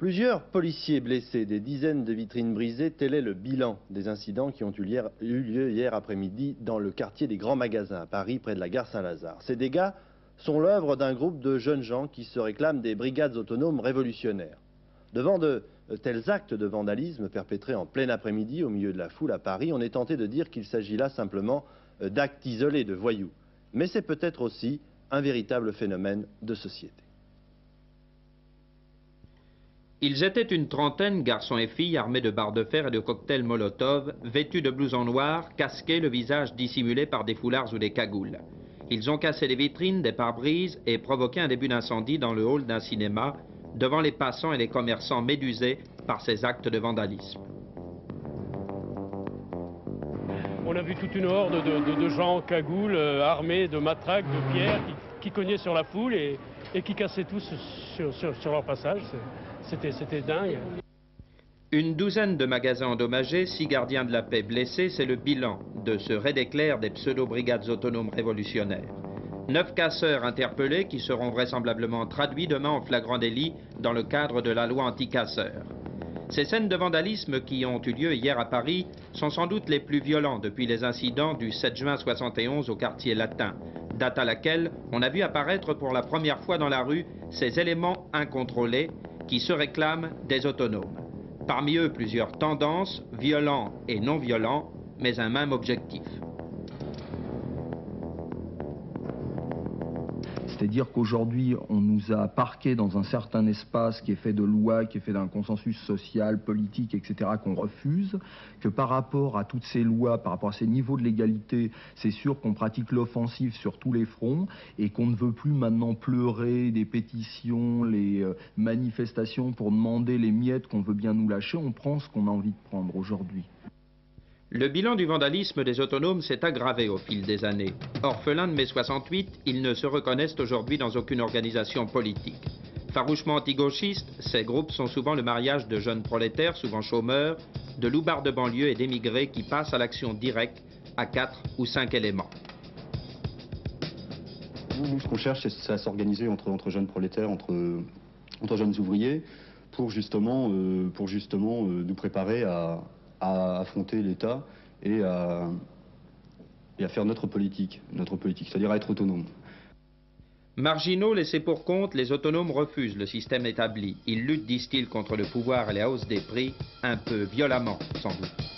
Plusieurs policiers blessés, des dizaines de vitrines brisées, tel est le bilan des incidents qui ont eu lieu hier après-midi dans le quartier des Grands Magasins à Paris, près de la gare Saint-Lazare. Ces dégâts sont l'œuvre d'un groupe de jeunes gens qui se réclament des brigades autonomes révolutionnaires. Devant de tels actes de vandalisme perpétrés en plein après-midi au milieu de la foule à Paris, on est tenté de dire qu'il s'agit là simplement d'actes isolés de voyous. Mais c'est peut-être aussi un véritable phénomène de société. Ils étaient une trentaine, garçons et filles, armés de barres de fer et de cocktails Molotov, vêtus de blousons noirs, casqués, le visage dissimulé par des foulards ou des cagoules. Ils ont cassé les vitrines, des pare-brises et provoqué un début d'incendie dans le hall d'un cinéma, devant les passants et les commerçants médusés par ces actes de vandalisme. On a vu toute une horde de gens en cagoule, armés de matraques, de pierres, qui cognaient sur la foule et qui cassaient tous sur leur passage. C'était dingue. Une douzaine de magasins endommagés, 6 gardiens de la paix blessés, c'est le bilan de ce raid éclair des pseudo-brigades autonomes révolutionnaires. 9 casseurs interpellés qui seront vraisemblablement traduits demain en flagrant délit dans le cadre de la loi anti-casseurs. Ces scènes de vandalisme qui ont eu lieu hier à Paris sont sans doute les plus violents depuis les incidents du 7 juin 71 au quartier latin, date à laquelle on a vu apparaître pour la première fois dans la rue ces éléments incontrôlés qui se réclament des autonomes. Parmi eux, plusieurs tendances, violents et non violents, mais un même objectif. C'est-à-dire qu'aujourd'hui, on nous a parqués dans un certain espace qui est fait de lois, qui est fait d'un consensus social, politique, etc., qu'on refuse, que par rapport à toutes ces lois, par rapport à ces niveaux de légalité, c'est sûr qu'on pratique l'offensive sur tous les fronts et qu'on ne veut plus maintenant pleurer des pétitions, les manifestations pour demander les miettes qu'on veut bien nous lâcher. On prend ce qu'on a envie de prendre aujourd'hui. Le bilan du vandalisme des autonomes s'est aggravé au fil des années. Orphelins de mai 68, ils ne se reconnaissent aujourd'hui dans aucune organisation politique. Farouchement anti-gauchistes, ces groupes sont souvent le mariage de jeunes prolétaires, souvent chômeurs, de loupards de banlieue et d'émigrés qui passent à l'action directe à 4 ou 5 éléments. Nous, ce qu'on cherche, c'est à s'organiser entre jeunes prolétaires, entre jeunes ouvriers, pour justement nous préparer à affronter l'État et à faire notre politique, c'est-à-dire à être autonome. Marginaux, laissés pour compte, les autonomes refusent le système établi. Ils luttent, disent-ils, contre le pouvoir et la hausse des prix, un peu violemment, sans doute.